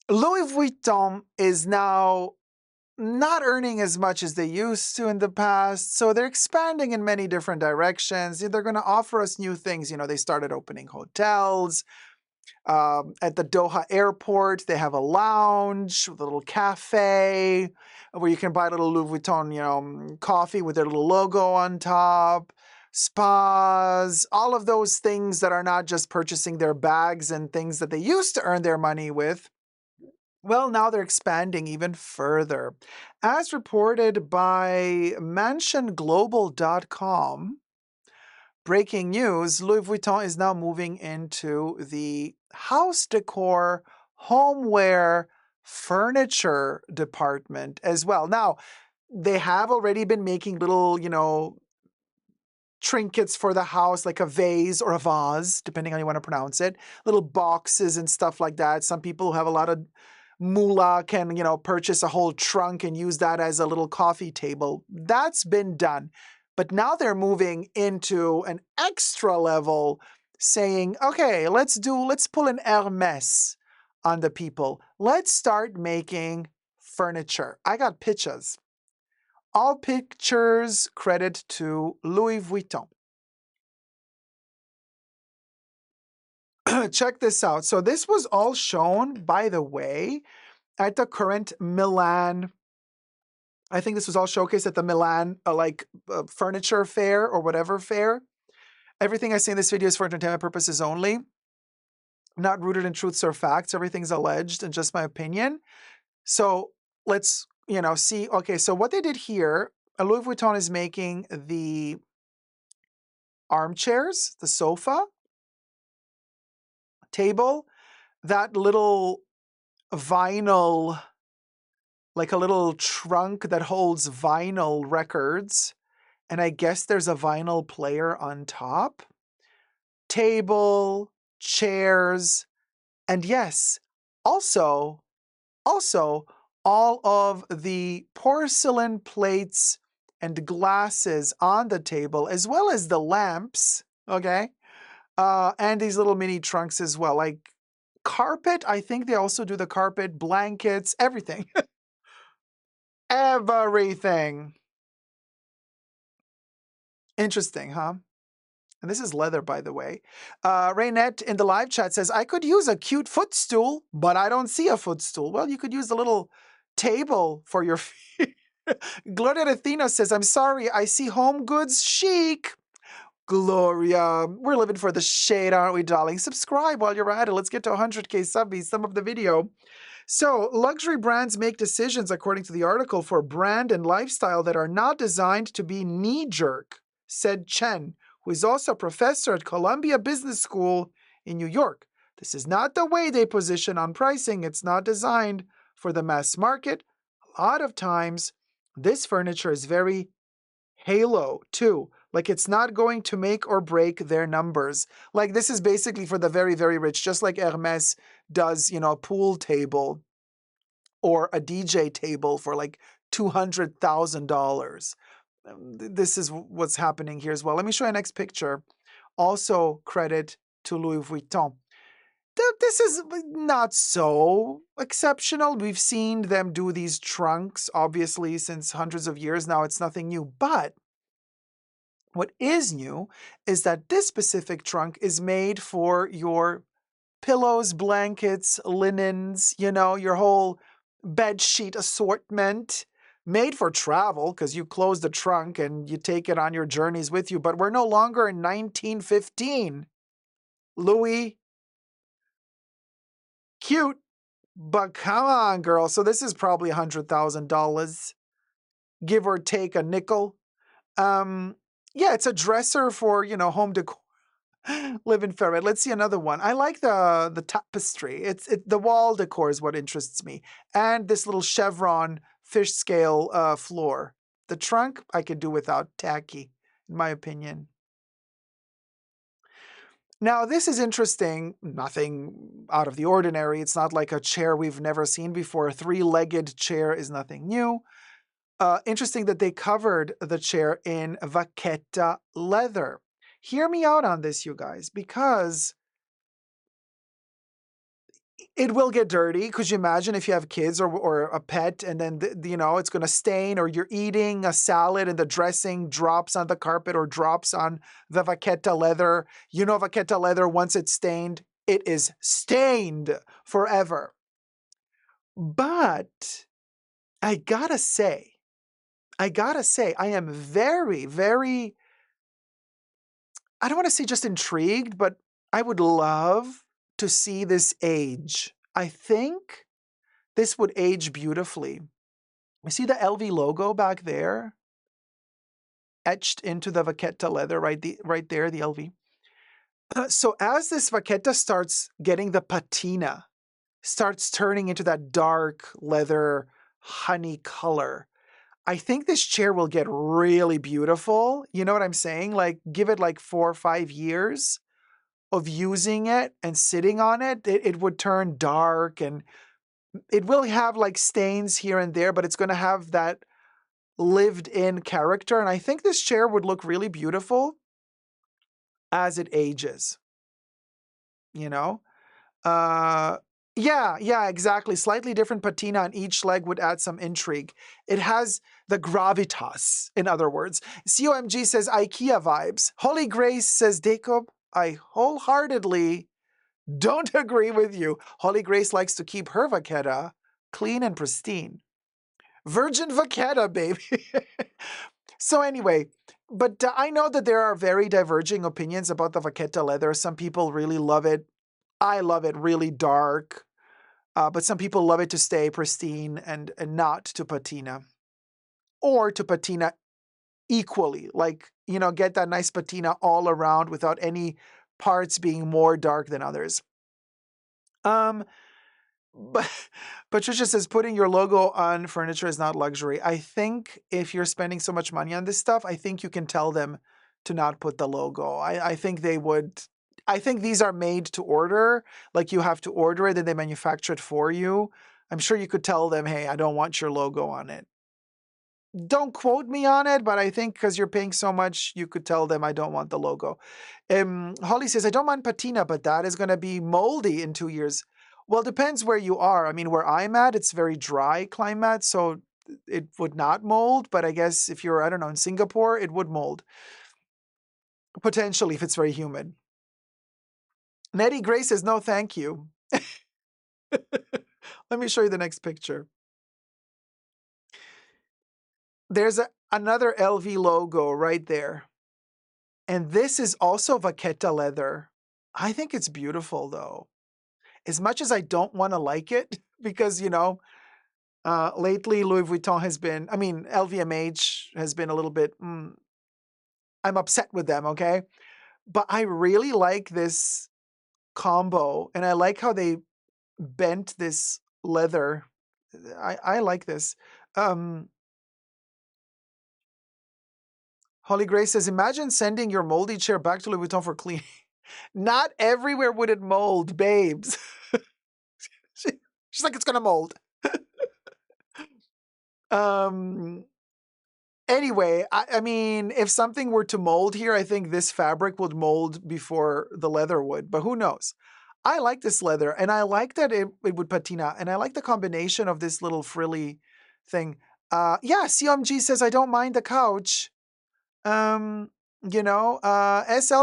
Louis Vuitton is now not earning as much as they used to in the past. So they're expanding in many different directions. They're going to offer us new things. You know, they started opening hotels. At the Doha airport, they have a lounge with a little cafe where you can buy a little Louis Vuitton, coffee with their little logo on top. Spas, all of those things that are not just purchasing their bags and things that they used to earn their money with. Well, now they're expanding even further. As reported by mansionglobal.com, breaking news, Louis Vuitton is now moving into the house decor, homeware, furniture department as well. Now, they have already been making little, trinkets for the house, like a vase or a vase, depending on how you want to pronounce it, little boxes and stuff like that. Some people who have a lot of moolah can, purchase a whole trunk and use that as a little coffee table. That's been done. But now they're moving into an extra level saying, okay, let's pull an Hermes on the people. Let's start making furniture. I got pictures. All pictures credit to Louis Vuitton. Check this out. So this was all shown, by the way, at the current Milan. I think this was all showcased at the Milan furniture fair or whatever fair. Everything I say in this video is for entertainment purposes only, not rooted in truths or facts. Everything's alleged and just my opinion. So let's, see. Okay, so what they did here, Louis Vuitton is making the armchairs, the sofa, table, that little vinyl, like a little trunk that holds vinyl records. And I guess there's a vinyl player on top. Table, chairs, and yes, also all of the porcelain plates and glasses on the table, as well as the lamps, okay? And these little mini trunks as well, like carpet. I think they also do the carpet, blankets, everything. Everything. Interesting, huh? And this is leather, by the way. Raynette in the live chat says, I could use a cute footstool, but I don't see a footstool. Well, you could use a little table for your feet. Gloria Athena says, I'm sorry, I see home goods chic. Gloria, we're living for the shade, aren't we, darling? Subscribe while you're at it. Let's get to 100K subbies, some of the video. So, luxury brands make decisions, according to the article, for brand and lifestyle that are not designed to be knee-jerk, said Chen, who is also a professor at Columbia Business School in New York. This is not the way they position on pricing. It's not designed for the mass market. A lot of times, this furniture is very halo, too. Like, it's not going to make or break their numbers. Like, this is basically for the very, very rich, just like Hermes does, a pool table or a DJ table for like $200,000. This is what's happening here as well. Let me show you next picture. Also credit to Louis Vuitton. This is not so exceptional. We've seen them do these trunks, obviously, since hundreds of years now. It's nothing new. But what is new is that this specific trunk is made for your pillows, blankets, linens, your whole bed sheet assortment, made for travel because you close the trunk and you take it on your journeys with you. But we're no longer in 1915. Louis, cute, but come on, girl. So this is probably $100,000, give or take a nickel. Yeah, it's a dresser for, home decor. Live in Ferret. Let's see another one. I like the tapestry. The wall decor is what interests me, and this little chevron fish scale floor. The trunk I could do without, tacky, in my opinion. Now this is interesting. Nothing out of the ordinary. It's not like a chair we've never seen before. A three-legged chair is nothing new. Interesting that they covered the chair in vaqueta leather. Hear me out on this, you guys, because It will get dirty. Could you imagine if you have kids or a pet and then, it's going to stain, or you're eating a salad and the dressing drops on the carpet or drops on the vaqueta leather. Vaqueta leather, once it's stained, it is stained forever. But I gotta say, I am very, very, I don't want to say just intrigued, but I would love to see this age. I think this would age beautifully. You see the LV logo back there? Etched into the vaqueta leather, right there, the LV. So as this vaqueta starts getting the patina, starts turning into that dark leather honey color, I think this chair will get really beautiful. You know what I'm saying? Like, give it like 4 or 5 years of using it and sitting on it, it would turn dark, and it will have like stains here and there, but it's going to have that lived in character. And I think this chair would look really beautiful as it ages, you know? Yeah, exactly. Slightly different patina on each leg would add some intrigue. It has the gravitas, in other words. COMG says IKEA vibes. Holy Grace says Dacob, I wholeheartedly don't agree with you. Holy Grace likes to keep her vaqueta clean and pristine. Virgin vaqueta, baby. So anyway, but I know that there are very diverging opinions about the vaqueta leather. Some people really love it. I love it really dark. But some people love it to stay pristine and not to patina. Or to patina equally. Like, get that nice patina all around without any parts being more dark than others. But Patricia says putting your logo on furniture is not luxury. I think if you're spending so much money on this stuff, I think you can tell them to not put the logo. I think they would. I think these are made to order. Like, you have to order it, then they manufacture it for you. I'm sure you could tell them, hey, I don't want your logo on it. Don't quote me on it, but I think because you're paying so much, you could tell them I don't want the logo. Holly says, I don't mind patina, but that is going to be moldy in 2 years. Well, depends where you are. I mean, where I'm at, it's very dry climate, so it would not mold. But I guess if you're, I don't know, in Singapore, it would mold. Potentially, if it's very humid. Nettie Gray says, no, thank you. Let me show you the next picture. There's another LV logo right there. And this is also vaqueta leather. I think it's beautiful, though. As much as I don't want to like it, because, lately Louis Vuitton has been, LVMH has been a little bit, I'm upset with them, okay? But I really like this combo, and I like how they bent this leather. I like this. Holly Grace says, imagine sending your moldy chair back to Louis Vuitton for cleaning. Not everywhere would it mold, babes. She's like, it's going to mold. Anyway, I mean, if something were to mold here, I think this fabric would mold before the leather would, but who knows? I like this leather, and I like that it would patina, and I like the combination of this little frilly thing. Yeah, CMG says, I don't mind the couch. SL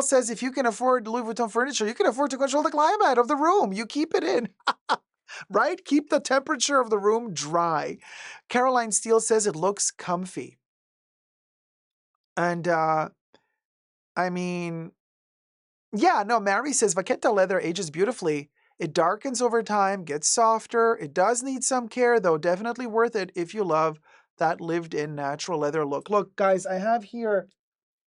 says, if you can afford Louis Vuitton furniture, you can afford to control the climate of the room. You keep it in. Right? Keep the temperature of the room dry. Caroline Steele says it looks comfy. And, Mary says vaqueta leather ages beautifully. It darkens over time, gets softer. It does need some care, though definitely worth it if you love that lived-in natural leather look. Look, guys, I have here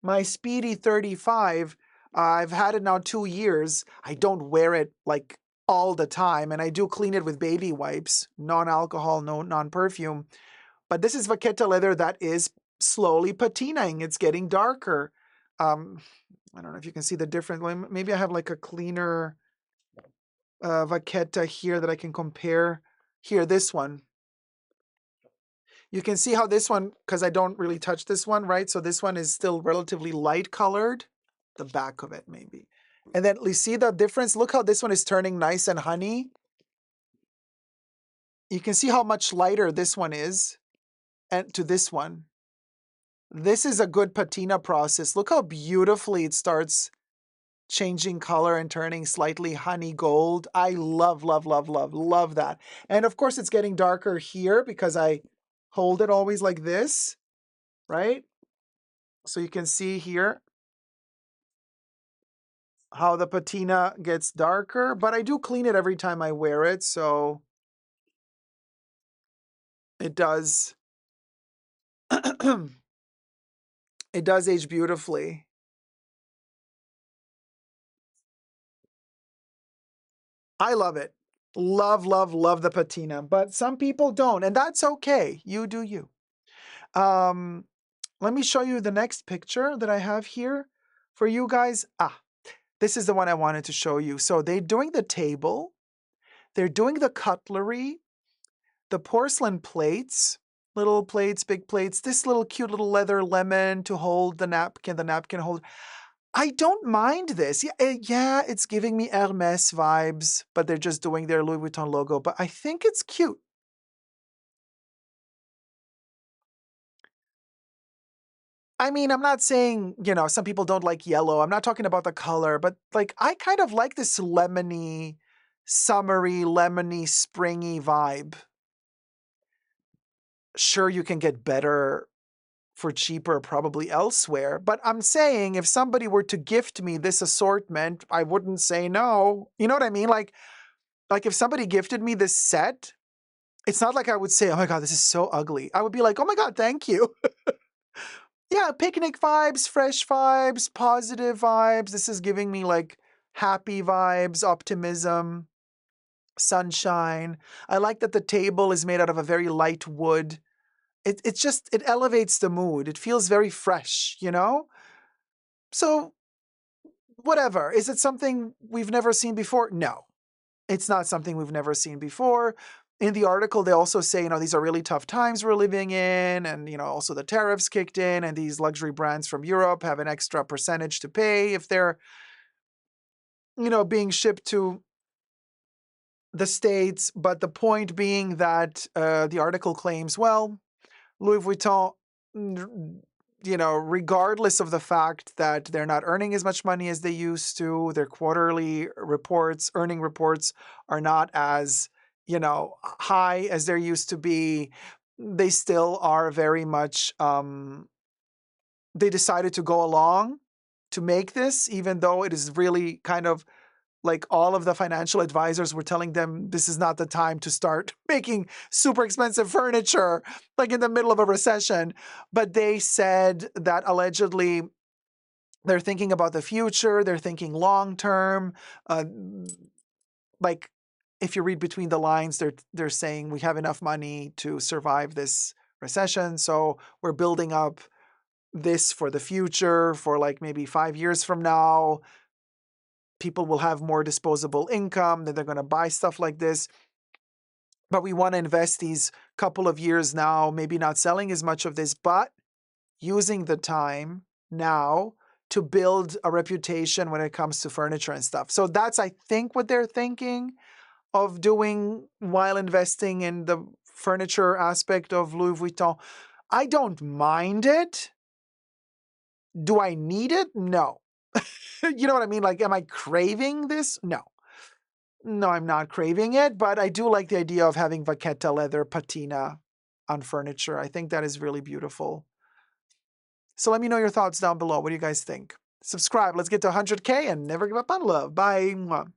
my Speedy 35. I've had it now 2 years. I don't wear it like all the time, and I do clean it with baby wipes, non-alcohol, no non-perfume. But this is vaqueta leather that is slowly patinaing. It's getting darker. I don't know if you can see the difference. Maybe I have like a cleaner vaqueta here that I can compare. Here, this one. You can see how this one, because I don't really touch this one, right? So this one is still relatively light colored. The back of it, maybe. And then you see the difference? Look how this one is turning nice and honey. You can see how much lighter this one is and to this one. This is a good patina process. Look how beautifully it starts changing color and turning slightly honey gold. I love, love, love, love, love that. And of course it's getting darker here because I hold it always like this, right? So you can see here how the patina gets darker, but I do clean it every time I wear it, so it does it does age beautifully. I love it. Love, love, love the patina, but some people don't, and that's okay. You do you. Um, Let me show you the next picture that I have here for you guys. This is the one I wanted to show you. So they're doing the table, they're doing the cutlery, the porcelain plates, little plates, big plates, this little cute little leather lemon to hold the napkin holder. I don't mind this. Yeah, it's giving me Hermes vibes, but they're just doing their Louis Vuitton logo, but I think it's cute. I mean, I'm not saying, some people don't like yellow. I'm not talking about the color, but like I kind of like this lemony, summery, lemony, springy vibe. Sure, you can get better for cheaper probably elsewhere, but I'm saying if somebody were to gift me this assortment, I wouldn't say no. You know what I mean? Like if somebody gifted me this set, it's not like I would say, "Oh my God, this is so ugly." I would be like, "Oh my God, thank you." Yeah, picnic vibes, fresh vibes, positive vibes. This is giving me like happy vibes, optimism, sunshine. I like that the table is made out of a very light wood. It elevates the mood. It feels very fresh, you know? So, whatever. Is it something we've never seen before? No. It's not something we've never seen before. In the article, they also say, these are really tough times we're living in, and, also the tariffs kicked in, and these luxury brands from Europe have an extra percentage to pay if they're, being shipped to the States. But the point being that the article claims, well, Louis Vuitton, regardless of the fact that they're not earning as much money as they used to, their quarterly reports, earning reports are not as, high as there used to be. They still are very much, they decided to go along to make this, even though it is really kind of like all of the financial advisors were telling them this is not the time to start making super expensive furniture, like in the middle of a recession. But they said that allegedly they're thinking about the future, they're thinking long term. Like if you read between the lines, they're saying we have enough money to survive this recession, so we're building up this for the future, for like maybe 5 years from now people will have more disposable income, then they're going to buy stuff like this. But we want to invest these couple of years now, maybe not selling as much of this, but using the time now to build a reputation when it comes to furniture and stuff. So that's, I think, what they're thinking of doing while investing in the furniture aspect of Louis Vuitton. I don't mind it. Do I need it? No. You know what I mean? Like, am I craving this? No. No, I'm not craving it, but I do like the idea of having vaqueta leather patina on furniture. I think that is really beautiful. So let me know your thoughts down below. What do you guys think? Subscribe. Let's get to 100K and never give up on love. Bye. Mwah.